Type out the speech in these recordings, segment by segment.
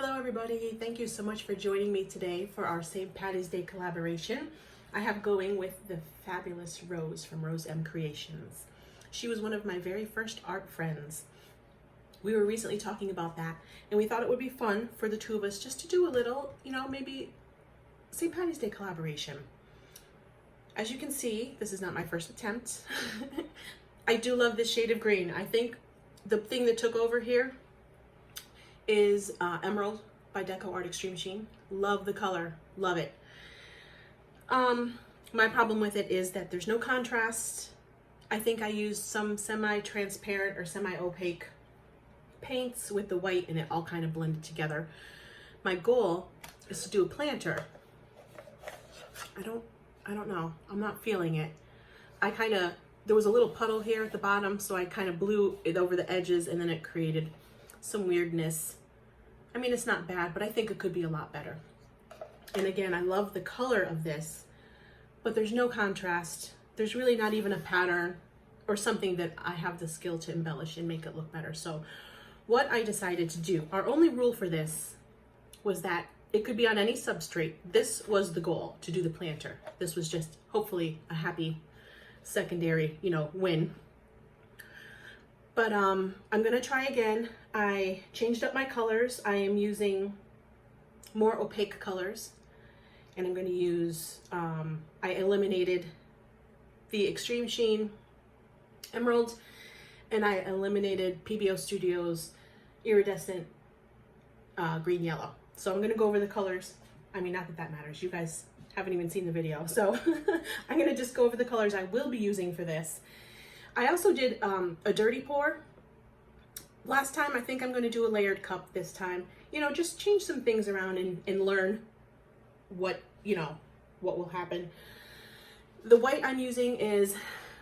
Hello everybody, thank you so much for joining me today for our St. Patty's Day collaboration. I have going with the fabulous Rose from Rose M Creations. She was one of my very first art friends. We were recently talking about that and we thought it would be fun for the two of us just to do a little, maybe St. Patty's Day collaboration. As you can see, this is not my first attempt. I do love this shade of green. I think the thing that took over here is Emerald by Deco Art Extreme Sheen. Love the color, love it. My problem with it is that there's no contrast. I think I used some semi-transparent or semi-opaque paints with the white and it all kind of blended together. My goal is to do a planter. I don't know, I'm not feeling it. There was a little puddle here at the bottom, so I kind of blew it over the edges and then it created some weirdness. I mean, it's not bad, but I think it could be a lot better. And again, I love the color of this, but there's no contrast. There's really not even a pattern or something that I have the skill to embellish and make it look better. So what I decided to do, our only rule for this was that it could be on any substrate. This was the goal, to do the planter. This was just hopefully a happy secondary, win. But I'm gonna try again. I changed up my colors. I am using more opaque colors, and I'm gonna use, I eliminated the Extreme Sheen Emerald, and I eliminated PBO Studios Iridescent Green Yellow. So I'm gonna go over the colors. I mean, not that that matters. You guys haven't even seen the video. So I'm gonna just go over the colors I will be using for this. I also did a dirty pour last time. I think I'm going to do a layered cup this time. Just change some things around and learn what will happen. The white I'm using is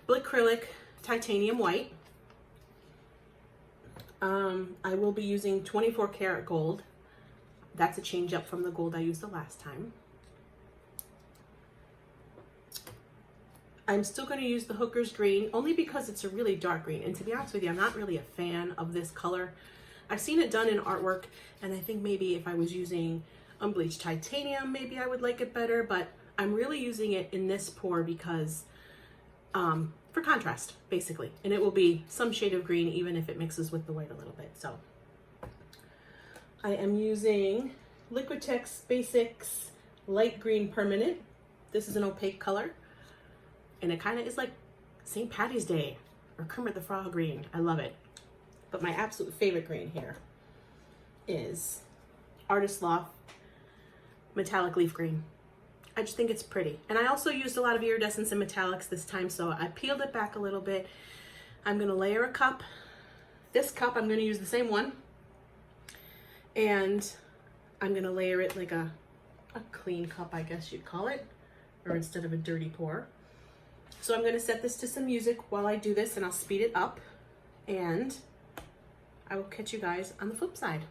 Blicrylic Titanium White. I will be using 24 karat gold. That's a change up from the gold I used the last time. I'm still going to use the Hooker's Green only because it's a really dark green, and to be honest with you, I'm not really a fan of this color. I've seen it done in artwork, and I think maybe if I was using unbleached titanium, maybe I would like it better, but I'm really using it in this pour because for contrast, basically, and it will be some shade of green even if it mixes with the white a little bit. So I am using Liquitex Basics Light Green Permanent. This is an opaque color. And it kind of is like St. Patty's Day or Kermit the Frog green. I love it. But my absolute favorite green here is Artist Loft Metallic Leaf Green. I just think it's pretty. And I also used a lot of iridescents and metallics this time, so I peeled it back a little bit. I'm gonna layer a cup. This cup, I'm gonna use the same one. And I'm gonna layer it like a clean cup, I guess you'd call it, or instead of a dirty pour. So I'm going to set this to some music while I do this, and I'll speed it up, and I will catch you guys on the flip side.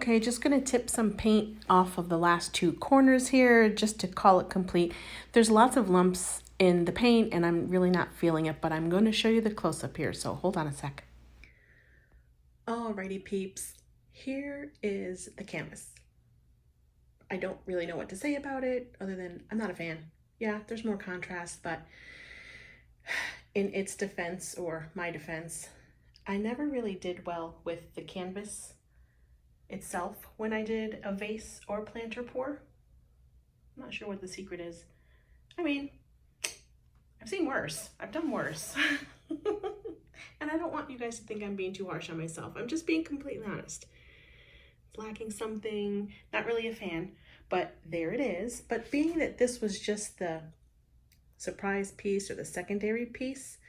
Okay, just gonna tip some paint off of the last two corners here just to call it complete. There's lots of lumps in the paint and I'm really not feeling it, but I'm gonna show you the close-up here, so hold on a sec. Alrighty peeps, here is the canvas. I don't really know what to say about it other than I'm not a fan. Yeah, there's more contrast, but in its defense, or my defense, I never really did well with the canvas itself when I did a vase or planter pour. I'm not sure what the secret is. I mean, I've seen worse. I've done worse. And I don't want you guys to think I'm being too harsh on myself. I'm just being completely honest. It's lacking something, not really a fan, but there it is. But being that this was just the surprise piece or the secondary piece,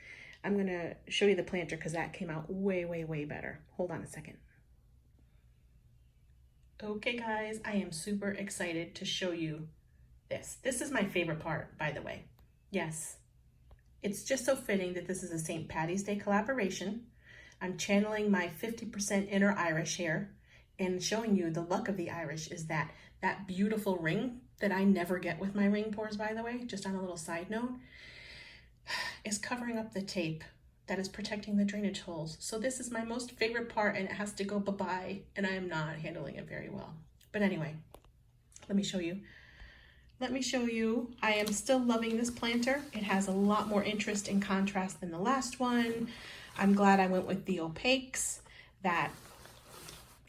I'm gonna show you the planter because that came out way, way, way better. Hold on a second. Okay guys, I am super excited to show you this. This is my favorite part, by the way. Yes, it's just so fitting that this is a St. Patty's Day collaboration. I'm channeling my 50% inner Irish here and showing you the luck of the Irish is that beautiful ring that I never get with my ring pours, by the way, just on a little side note, is covering up the tape that is protecting the drainage holes. So this is my most favorite part and it has to go bye-bye and I am not handling it very well. But anyway, let me show you. I am still loving this planter. It has a lot more interest and contrast than the last one. I'm glad I went with the opaques. That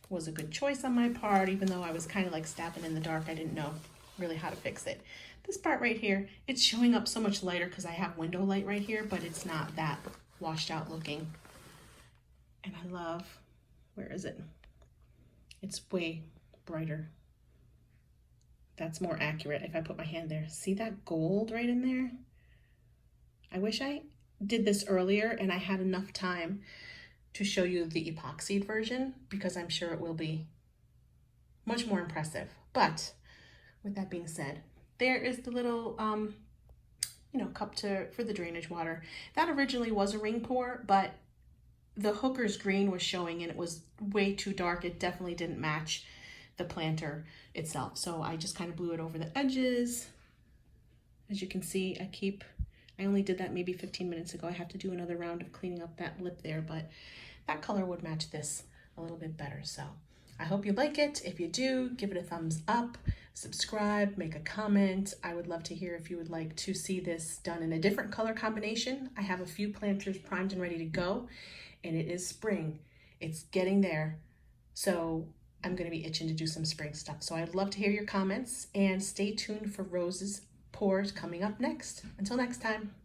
was a good choice on my part, even though I was kind of like stabbing in the dark. I didn't know really how to fix it. This part right here, it's showing up so much lighter because I have window light right here, but it's not that washed out looking. And I love, where is it? It's way brighter. That's more accurate if I put my hand there. See that gold right in there? I wish I did this earlier and I had enough time to show you the epoxied version because I'm sure it will be much more impressive. But with that being said, there is the little cup for the drainage water. That originally was a ring pour, but the hooker's green was showing and it was way too dark. It definitely didn't match the planter itself. So I just kind of blew it over the edges. As you can see, I only did that maybe 15 minutes ago. I have to do another round of cleaning up that lip there, but that color would match this a little bit better. So I hope you like it. If you do, give it a thumbs up, subscribe, make a comment. I would love to hear if you would like to see this done in a different color combination. I have a few planters primed and ready to go, and it is spring. It's getting there. So I'm going to be itching to do some spring stuff. So I'd love to hear your comments and stay tuned for Rose's pours coming up next. Until next time.